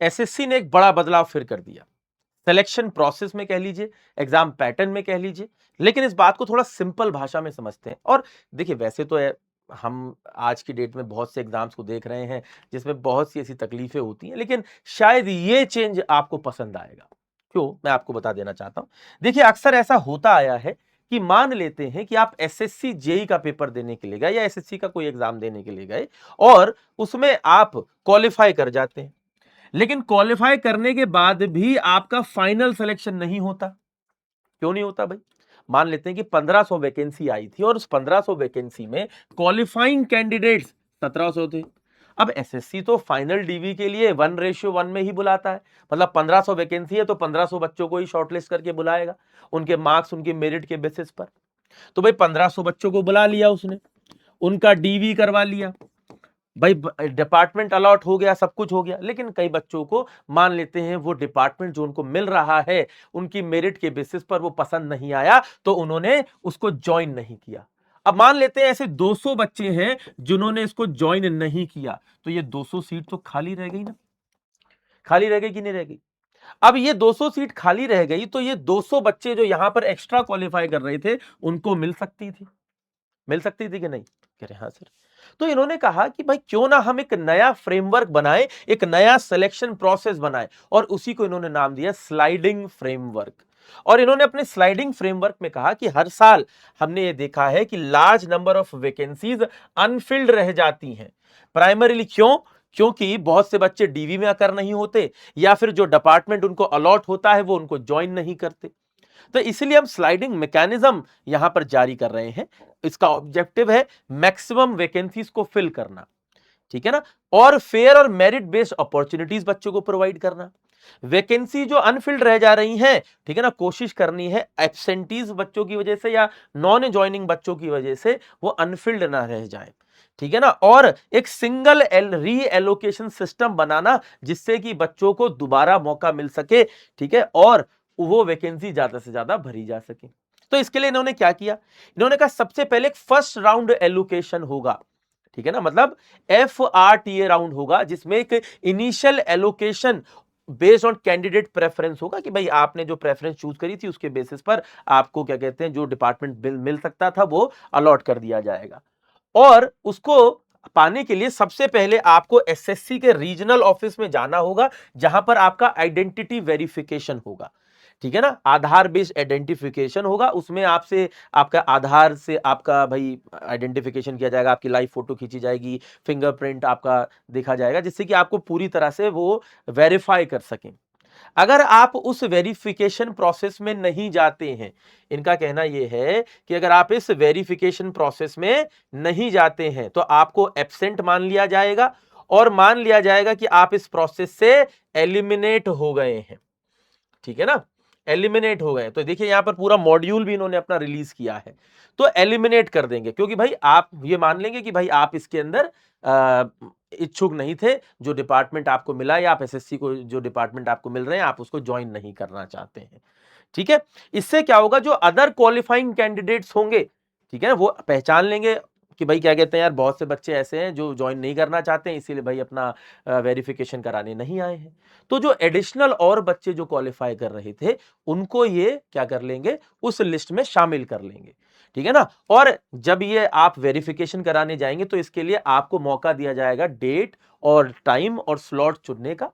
SSC ने एक बड़ा बदलाव फिर कर दिया, सिलेक्शन प्रोसेस में कह लीजिए, एग्जाम पैटर्न में कह लीजिए। लेकिन इस बात को थोड़ा सिंपल भाषा में समझते हैं। और देखिए, वैसे तो हम आज की डेट में बहुत से एग्जाम्स को देख रहे हैं जिसमें बहुत सी ऐसी तकलीफें होती हैं, लेकिन शायद ये चेंज आपको पसंद आएगा। क्यों, मैं आपको बता देना चाहता हूं। देखिए, अक्सर ऐसा होता आया है कि मान लेते हैं कि आप एसएससी जेई का पेपर देने के लिए गए या एसएससी का कोई एग्जाम देने के लिए गए और उसमें आप क्वालिफाई कर जाते हैं, लेकिन क्वालिफाई करने के बाद भी आपका फाइनल सिलेक्शन नहीं होता। क्यों नहीं होता भाई? मान लेते हैं कि 1500 वैकेंसी आई थी और उस 1500 वैकेंसी में क्वालिफाइंग कैंडिडेट्स 1700 थे। अब एसएससी तो फाइनल डीवी के लिए 1:1 में ही बुलाता है। मतलब 1500 वैकेंसी है तो 1500 बच्चों को ही शॉर्टलिस्ट करके बुलाएगा, उनके मार्क्स, उनके मेरिट के बेसिस पर। तो भाई 1500 बच्चों को बुला लिया उसने, उनका डीवी करवा लिया, भाई डिपार्टमेंट अलॉट हो गया, सब कुछ हो गया। लेकिन कई बच्चों को मान लेते हैं वो डिपार्टमेंट जो उनको मिल रहा है उनकी मेरिट के बेसिस पर वो पसंद नहीं आया, तो उन्होंने उसको ज्वाइन नहीं किया। अब मान लेते हैं ऐसे 200 बच्चे हैं जिन्होंने इसको ज्वाइन नहीं किया, तो ये 200 सीट तो खाली रह गई ना। खाली रह गई कि नहीं रह गई? अब ये 200 सीट खाली रह गई तो ये 200 बच्चे जो यहां पर एक्स्ट्रा क्वालिफाई कर रहे थे उनको मिल सकती थी। मिल सकती थी कि नहीं? कह रहे हाँ सर। तो इन्होंने कहा कि भाई क्यों ना हम एक नया फ्रेमवर्क बनाएं, एक नया सिलेक्शन प्रोसेस बनाएं, और उसी को इन्होंने नाम दिया स्लाइडिंग फ्रेमवर्क। और इन्होंने अपने स्लाइडिंग फ्रेमवर्क में कहा कि हर साल हमने ये देखा है कि large number of vacancies Anfield रह जाती हैं। प्राइमरीली क्यों? क्योंकि बहुत से बच्चे डीवी में आकर नहीं होते, या फिर जो डिपार्टमेंट उनको अलॉट होता है वो उनको ज्वाइन नहीं करते। तो इसलिए हम स्लाइडिंग मैकेनिज्म यहां पर जारी कर रहे हैं। इसका ऑब्जेक्टिव है मैक्सिमम वैकेंसीज को फिल करना, ठीक है ना, और फेयर और मेरिट बेस्ड अपॉर्चुनिटीज बच्चों को प्रोवाइड करना। वैकेंसी जो अनफिल्ड रह जा रही हैं, ठीक है ना, कोशिश करनी है एब्सेंटीज बच्चों की वजह से या नॉन ज्वाइनिंग बच्चों की वजह से वो अनफिल्ड ना रह जाए, ठीक है ना। और एक सिंगल री एलोकेशन सिस्टम बनाना जिससे कि बच्चों को दोबारा मौका मिल सके, ठीक है, और वो वैकेंसी ज्यादा से ज्यादा भरी जा सके। तो इसके लिए इन्होंने क्या किया? इन्होंने कहा सबसे पहले एक फर्स्ट राउंड एलोकेशन होगा, ठीक है ना, मतलब FRTA राउंड होगा जिसमें एक initial allocation based on candidate preference होगा कि भाई आपने जो प्रेफरेंस चूज करी थी उसके बेसिस पर आपको क्या कहते हैं जो डिपार्टमेंट मिल सकता था वो अलॉट कर दिया जाएगा। और उसको पाने के लिए सबसे पहले आपको एसएससी के रीजनल ऑफिस में जाना होगा जहां पर आपका आइडेंटिटी वेरिफिकेशन होगा, ठीक है ना। आधार बेस्ड आइडेंटिफिकेशन होगा, उसमें आपसे आपका आधार से आपका भाई आइडेंटिफिकेशन किया जाएगा, आपकी लाइव फोटो खींची जाएगी, फिंगरप्रिंट आपका देखा जाएगा, जिससे कि आपको पूरी तरह से वो वेरीफाई कर सकें। अगर आप उस वेरिफिकेशन प्रोसेस में नहीं जाते हैं, इनका कहना यह है कि अगर आप इस वेरिफिकेशन प्रोसेस में नहीं जाते हैं तो आपको एब्सेंट मान लिया जाएगा और मान लिया जाएगा कि आप इस प्रोसेस से एलिमिनेट हो गए हैं, ठीक है ना, एलिमिनेट हो गए। तो देखिए यहां पर पूरा मॉड्यूल भी इन्होंने अपना रिलीज किया है, तो एलिमिनेट कर देंगे क्योंकि भाई आप ये मान लेंगे कि भाई आप इसके अंदर इच्छुक नहीं थे, जो डिपार्टमेंट आपको मिला या आप एसएससी को जो डिपार्टमेंट आपको मिल रहे हैं आप उसको ज्वाइन नहीं करना चाहते हैं, ठीक है। इससे क्या होगा, जो अदर क्वालिफाइंग कैंडिडेट्स होंगे, ठीक है ना, वो पहचान लेंगे कि भाई क्या कहते हैं यार बहुत से बच्चे ऐसे हैं जो ज्वाइन नहीं करना चाहते हैं, इसीलिए भाई अपना वेरिफिकेशन कराने नहीं आए हैं। तो जो एडिशनल और बच्चे जो क्वालिफाई कर रहे थे उनको ये क्या कर लेंगे, उस लिस्ट में शामिल कर लेंगे, ठीक है ना। और जब ये आप वेरिफिकेशन कराने जाएंगे तो इसके लिए आपको मौका दिया जाएगा डेट और टाइम और स्लॉट चुनने का,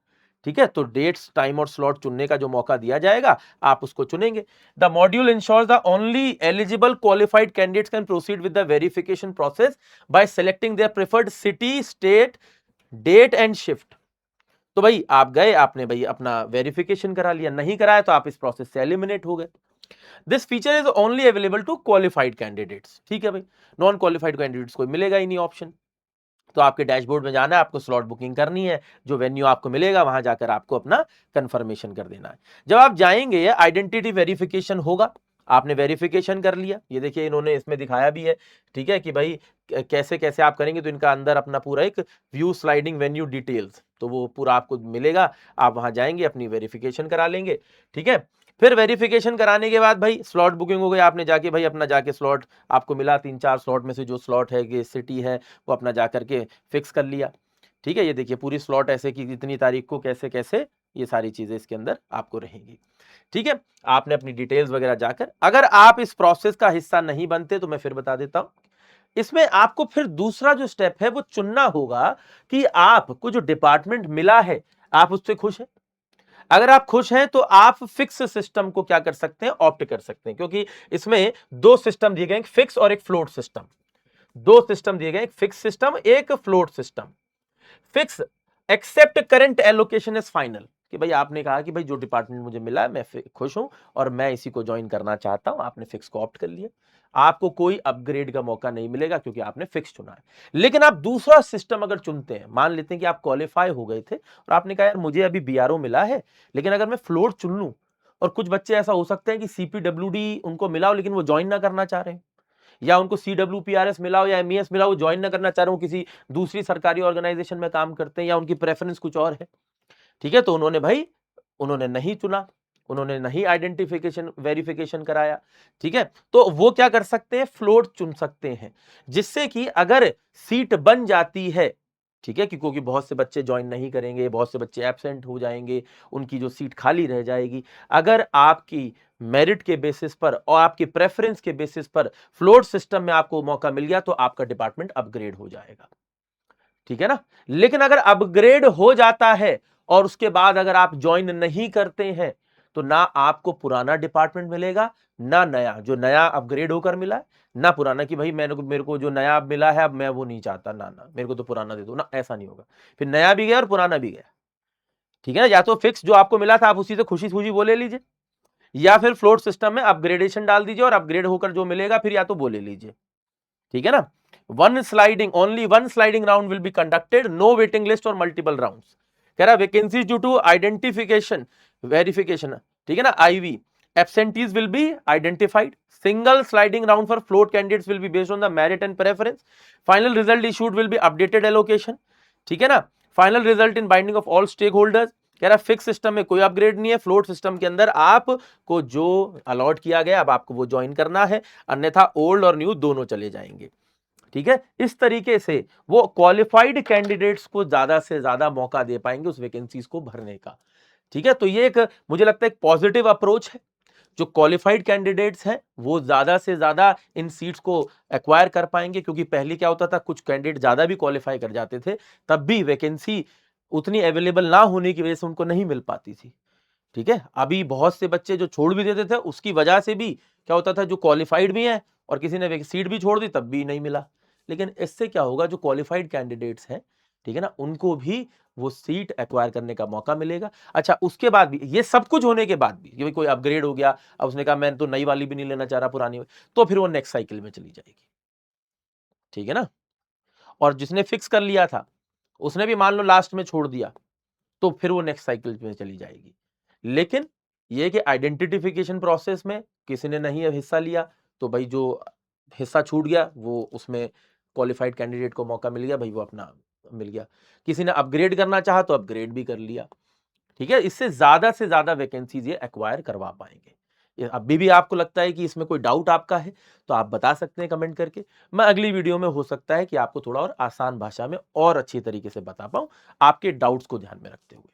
ठीक है। तो डेट्स, टाइम और स्लॉट चुनने का जो मौका दिया जाएगा आप उसको चुनेंगे। The module ensures the only eligible qualified candidates can proceed with the verification process by selecting their preferred city, state, date and shift. तो भाई आप गए, आपने भाई अपना वेरिफिकेशन करा लिया, नहीं कराया तो आप इस प्रोसेस से एलिमिनेट हो गए। This feature is only available to qualified candidates, ठीक है भाई, नॉन क्वालिफाइड कैंडिडेट्स को मिलेगा ही नहीं ऑप्शन। तो आपके डैशबोर्ड में जाना है, आपको स्लॉट बुकिंग करनी है, जो वेन्यू आपको मिलेगा वहां जाकर आपको अपना कंफर्मेशन कर देना है। जब आप जाएंगे आइडेंटिटी वेरिफिकेशन होगा, आपने वेरिफिकेशन कर लिया, ये देखिए इन्होंने इसमें दिखाया भी है, ठीक है, कि भाई कैसे कैसे आप करेंगे। तो इनका अंदर अपना पूरा एक व्यू स्लाइडिंग वेन्यू डिटेल्स, तो वो पूरा आपको मिलेगा, आप वहां जाएंगे अपनी वेरिफिकेशन करा लेंगे, ठीक है। फिर वेरिफिकेशन कराने के बाद भाई स्लॉट बुकिंग हो गई, आपने जाके भाई अपना जाके स्लॉट आपको मिला, 3-4 स्लॉट में से जो स्लॉट है कि सिटी है वो अपना जाकर के फिक्स कर लिया, ठीक है, ये देखिए पूरी स्लॉट ऐसे कि इतनी तारीख को कैसे कैसे ये सारी चीजें इसके अंदर आपको रहेंगी। ठीक है, आपने अपनी डिटेल्स वगैरह जाकर, अगर आप इस प्रोसेस का हिस्सा नहीं बनते तो मैं फिर बता देता हूं, इसमें आपको फिर दूसरा जो स्टेप है वो चुनना होगा कि आपको जो डिपार्टमेंट मिला है आप उससे खुश हैं। अगर आप खुश हैं तो आप फिक्स सिस्टम को क्या कर सकते हैं, ऑप्ट कर सकते हैं, क्योंकि इसमें दो सिस्टम दिए गए, एक फिक्स और एक फ्लोट सिस्टम। दो सिस्टम दिए गए, एक फिक्स सिस्टम एक float system. Fix accept current allocation is final, कि भाई आपने कहा कि भाई जो डिपार्टमेंट मुझे मिला है मैं खुश हूं और मैं इसी को ज्वाइन करना चाहता हूं, आपने फिक्स को ऑप्ट कर लिया, आपको कोई अपग्रेड का मौका नहीं मिलेगा क्योंकि आपने फिक्स चुना है। लेकिन आप दूसरा सिस्टम अगर चुनते हैं, मान लेते हैं कि आप क्वालिफाई हो गए थे और आपने कहा यार मुझे अभी बीआरओ मिला है, लेकिन अगर मैं फ्लोट चुन लूं, और कुछ बच्चे ऐसा हो सकते हैं कि सीपीडब्ल्यूडी उनको मिला हो लेकिन वो ज्वाइन ना करना चाह रहे हैं, या उनको सीडब्ल्यूपीआरएस मिला हो या एमईएस मिला हो, वो ज्वाइन ना करना चाह रहे हो, किसी दूसरी सरकारी ऑर्गेनाइजेशन में काम करते हैं या उनकी प्रेफरेंस कुछ और है। ठीक है, तो उन्होंने भाई उन्होंने नहीं चुना, उन्होंने नहीं आइडेंटिफिकेशन वेरिफिकेशन कराया। ठीक है, तो वो क्या कर सकते हैं, फ्लोट चुन सकते हैं, जिससे कि अगर सीट बन जाती है, ठीक है, क्योंकि बहुत से बच्चे ज्वाइन नहीं करेंगे, बहुत से बच्चे एब्सेंट हो जाएंगे, उनकी जो सीट खाली रह जाएगी, अगर आपकी मेरिट के बेसिस पर और आपकी प्रेफरेंस के बेसिस पर फ्लोट सिस्टम में आपको मौका मिल गया तो आपका डिपार्टमेंट अपग्रेड हो जाएगा। ठीक है ना, लेकिन अगर अपग्रेड हो जाता है और उसके बाद अगर आप ज्वाइन नहीं करते हैं तो ना आपको पुराना डिपार्टमेंट मिलेगा, ना नया जो नया अपग्रेड होकर मिला है, ना पुराना कि भाई मेरे को जो नया मिला है अब मैं वो नहीं चाहता, ना ना मेरे को तो पुराना दे दो ना, ऐसा नहीं होगा। फिर नया भी गया और पुराना भी गया। ठीक है ना, या तो फिक्स जो आपको मिला था आप उसी से खुशी खुशी वो ले लीजिए, या फिर फ्लोट सिस्टम में अपग्रेडेशन डाल दीजिए और अपग्रेड होकर जो मिलेगा फिर या तो वो ले लीजिए। ठीक है ना, only one sliding round will be conducted, no waiting list और मल्टीपल राउंड्स। कह रहा vacancy due to identification verification, ठीक है ना, IV absentees will be identified, single sliding round for float candidates will be based on the merit and preference, final result issued will be updated allocation. ठीक है ना, final result in binding of all stakeholders. कह रहा fix system में कोई upgrade नहीं है, float system के अंदर आपको जो अलॉट किया गया अब आपको वो ज्वाइन करना है, अन्यथा ओल्ड और न्यू दोनों चले जाएंगे। ठीक है, इस तरीके से वो क्वालिफाइड कैंडिडेट्स को ज्यादा से ज्यादा मौका दे पाएंगे उस वैकेंसीज को भरने का। ठीक है, तो ये एक मुझे लगता है एक पॉजिटिव अप्रोच है। जो क्वालिफाइड कैंडिडेट्स हैं वो ज्यादा से ज्यादा इन सीट्स को एक्वायर कर पाएंगे, क्योंकि पहले क्या होता था कुछ कैंडिडेट ज्यादा भी क्वालिफाई कर जाते थे तब भी वैकेंसी उतनी अवेलेबल ना होने की वजह से उनको नहीं मिल पाती थी। ठीक है, अभी बहुत से बच्चे जो छोड़ भी देते थे उसकी वजह से भी क्या होता था, जो क्वालिफाइड भी हैं और किसी ने सीट भी छोड़ दी तब भी नहीं मिला। लेकिन इससे क्या होगा, जो क्वालिफाइड कैंडिडेट्स हैं, ठीक है ना, उनको भी वो सीट एक्वायर करने का मौका मिलेगा। अच्छा, उसके बाद भी ये सब कुछ होने के बाद भी कि भाई कोई अपग्रेड हो गया, अब उसने कहा मैं तो नई वाली भी नहीं लेना चाह रहा पुरानी, तो फिर वो नेक्स्ट साइकिल में चली जाएगी। ठीक है ना, और जिसने फिक्स कर लिया था उसने भी मान लो लास्ट में छोड़ दिया तो फिर वो नेक्स्ट साइकिल में चली जाएगी। लेकिन ये कि आइडेंटिफिकेशन प्रोसेस में किसी ने नहीं हिस्सा लिया तो भाई जो हिस्सा छूट गया वो उसमें क्वालिफाइड कैंडिडेट को मौका मिल गया, भाई वो अपना मिल गया। किसी ने अपग्रेड करना चाहा तो अपग्रेड भी कर लिया। ठीक है, इससे ज्यादा से ज्यादा वैकेंसीज ये एक्वायर करवा पाएंगे। ये अभी भी आपको लगता है कि इसमें कोई डाउट आपका है तो आप बता सकते हैं कमेंट करके। मैं अगली वीडियो में हो सकता है कि आपको थोड़ा और आसान भाषा में और अच्छी तरीके से बता पाऊं आपके डाउट्स को ध्यान में रखते हुए।